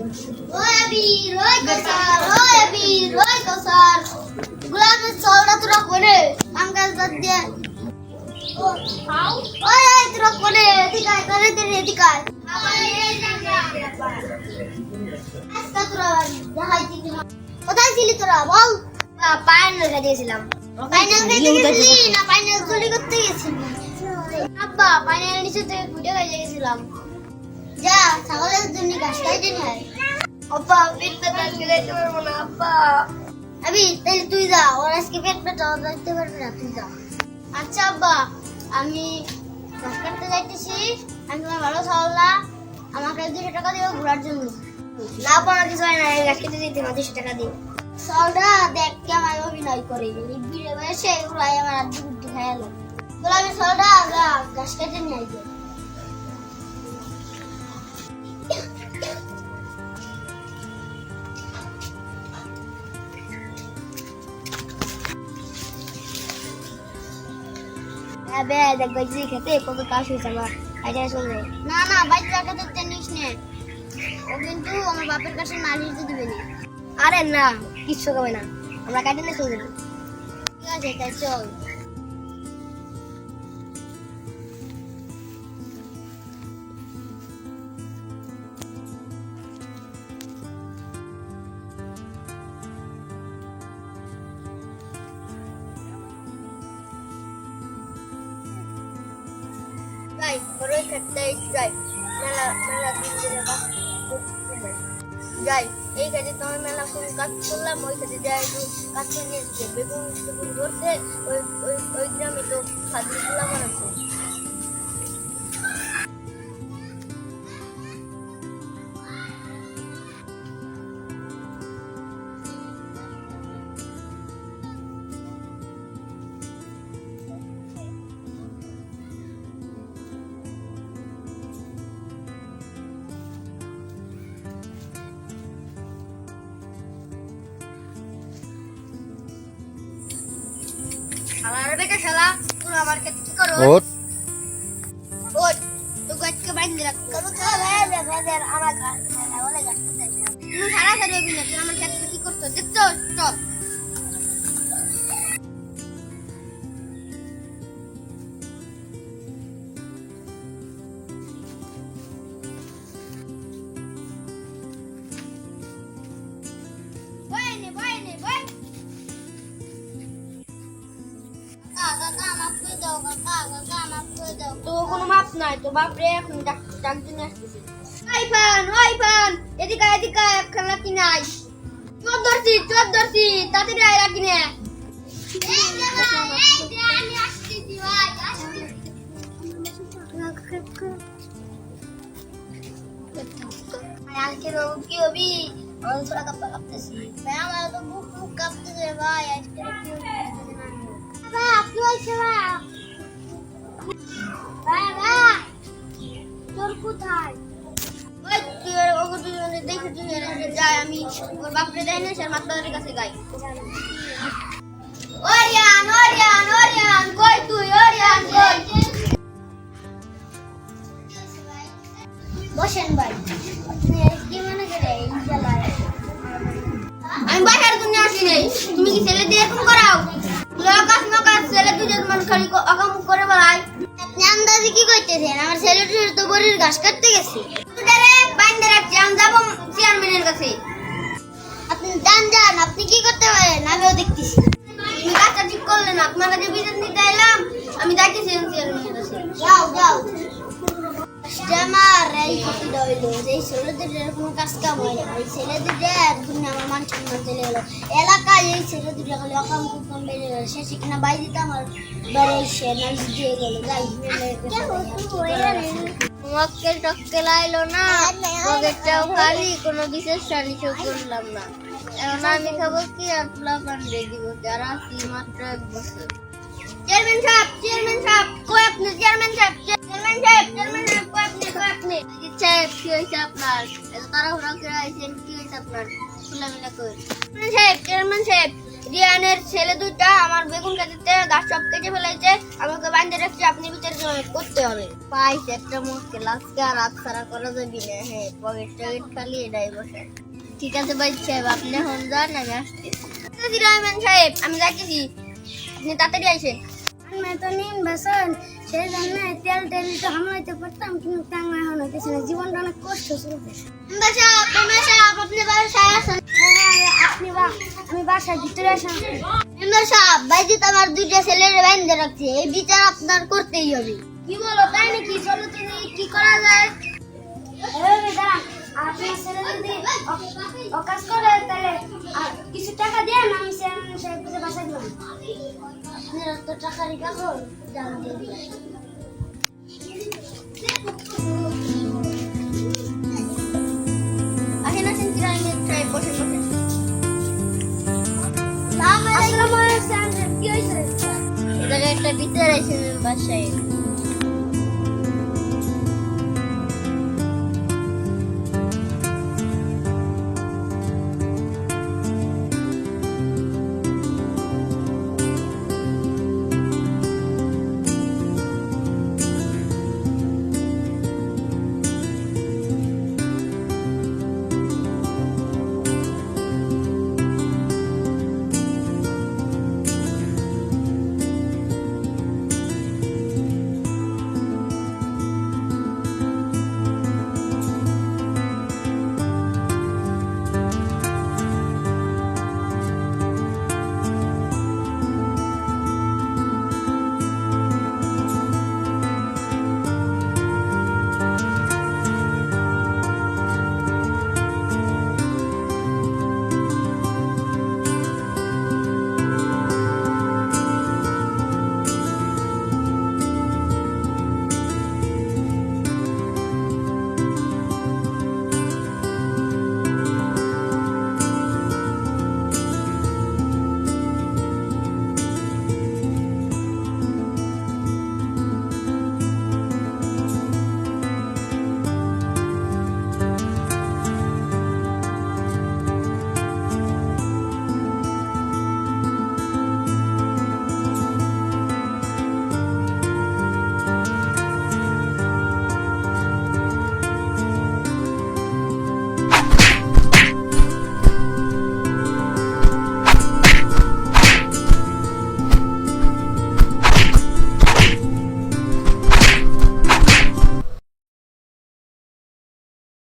ওই বীর ওই কসার ওই বীর ওই কসার গোলামের চলটা তোরা করে আঙ্গাল দাঁত দিয়ে ও খাও ওই ওই তোরা করে এদিকায় করে দে এদিকায় আজকে তোরা দেখাই দিবি কোথায় ছিলি তোরা বল পাইনাল খেয়েছিলাম পাইনাল খেয়েছিলি না পাইনাল চুরি করতে গেছিলি আব্বা পাইনাল নিচে থেকে ঘুরে গেছিলাম যা ছাগলের জন্য ঘাস খাইতে নিয়ে আব্বা পেট ব্যথা খেলাইতে পারবো না আব্বা আবি তাহলে তুই যা ওর আজকে পেট ব্যথা দেখতে পারবি না তুই যা আচ্ছা আব্বা আমি ঘাস কাটতে যাইতেছি আমি তোমার ভালো ছাগলরা আমাকে 200 টাকা দিও ঘোরার জন্য না পড়া কিছু হয় না ঘাস খেতে দিতে 200 টাকা দিও ছাগলরা দেখ কেমন অভিনয় করে বিড়ে বয়সে উড়াই আমার আদ্দি বুদ্ধি খাইলো বলে আমি ছাগলরা ঘাস কেটে নিয়ে আইবে আবে দেখ বাইজি খেতে কত কাজ হইছে আমার আইটা চলে না না বাইজি রাখতে তো জানিস না ও কিন্তু আমার বাপের কাছে নালিশ দিবে না আরে না কিচ্ছু হবে না আমরা কাটে নিয়ে চলে যাব ঠিক আছে তাই চল যাই বড়ই খেতে যাই মেলা মেলা দিন ধরে যাই এই কাজে তোমার মেলা কোন কাজ করলাম ওই কাজে যাই কাছে নিয়ে বেগুন বেগুন ধরতে ওই ওই ওই গ্রামে তো খাদ্য গুলা বানাচ্ছে শালার বেটা শালা তুই আমার কাছে কি করো ওট ওট তো গাছকে বাইন্ধে রাখ কত চল ভাই আমার গাছ বলে গাছটা দেখ তুই সারা সারি হবি না তুই আমার কাছে কি করছ দেখছো চল তো কোনো মাপ নাই তো বাপ রে এখন ডাক দিনে আসতেছি ওই ফান এদিকে এদিকে খেলা কি নাই চোর ধরছি তাতে রায় রাখি নে আমি আসতেছি ভাই আজকে বাবু কি হবি আমি থোড়া কাঁপা কাঁপতেছি ভাই আমার তো বুক কাঁপতেছে ভাই আজকে কি কি হয়েছে তোর কোথায় দেখে যাই আমি ওর বাপরে দেয় না সে মাতলাদের কাছে গাই ওরিয়ান ওরিয়ান ওরিয়ান কই তুই ওরিয়ান কই বসেন ভাই কি মনে করে আমি বাসার জন্য আসি নাই তুমি কি ছেলে দিয়ে এরকম করাও লোকাস মকাস ছেলে দুজন মান খালি অকাম করে বেড়ায় আপনি আন্দাজে কি করতেছেন আমার ছেলেটির তো বড়ির ঘাস কাটতে গেছে তোরে বাইন্ধে রাখছি আমি যাবো চেয়ারম্যানের কাছে আপনি যান আপনি কি করতে পারেন আমিও দেখতেছি তুমি কাজটা ঠিক করলেন আপনার কাছে বিধান দিতে এলাম আমি যাইতেছি চেয়ারম্যানের কাছে যাও আমার এই কথাটা হইলো যে ছেলেদের কোনো কাজ কাম হয় না এই ছেলেদের দুনিয়া আমার মান সম্মান চলে গেল এলাকায় এই ছেলে দুটো খালি অকাম কুকাম বেড়ে গেল সে সেখানে বাই দিতে আমার বাড়ি এসে নালিশ দিয়ে গেল যাই মক্কেল টক্কেল আইলো না পকেটটাও খালি কোনো বিশেষ সালিশও করলাম না এখন আমি খাবো কি আর প্লাপান রেডি করতে আর আসি মাত্র 1 বছর চেয়ারম্যান সাহেব কই আপনি চেয়ারম্যান সাহেব কই আপনি সাহেব কি হয়েছে আপনার এত তাড়াহুড়া করে আইছেন কি হয়েছে আপনার খোলামেলা করে চেয়ারম্যান সাহেব রিয়ানের ছেলে দুইটা আমার বেগুন কাটিতে গাছ সব কেটে ফেলাইছে, আমাকে বাইন্ধে রাখছে, আপনি বিচার করতে হবে। পাইছে একটা মুশকিল, আজকে আর রাত সারা করা যাবি না। হ্যাঁ, পকেট টকেট খালি এটাই বসে। ঠিক আছে ভাই সাহেব, আপনি এখন যান, আমি আসতেছি। রহমান সাহেব, আমি যাচ্ছি, আপনি তাড়াতাড়ি আইসেন। আমি তো নিন বেসন, সেই জন্য তেল টেল তো হামলাইতে পারতাম, কিন্তু টাঙ্গা এখন হইতেছে না, জীবনটা অনেক কষ্ট চলতেছে। আমি বাসার ভিতরে আসলাম। মেম্বার সাহেব, বাইজিত আমার দুইটা ছেলের বাইন্ধে রাখছে, এই বিচার আপনার করতেই হবে। কি বলো, তাই নাকি? চলো তো দেখি কি করা যায়। আপনার ছেলে যদি অকাজ করে তাহলে কিছু টাকা দিয়ে আমি চেয়ারম্যান সাহেবকে বাসা দিলাম। আপনার তো টাকারই কাগজ, যান দিয়ে দিন। আসেন আসেন, চেয়ারম্যান সাহেব, বসেন বসেন। আসসালামু আলাইকুম, কি হয়েছে? এ জায়গায় একটা বিচার আছে মেম্বার সাহেব।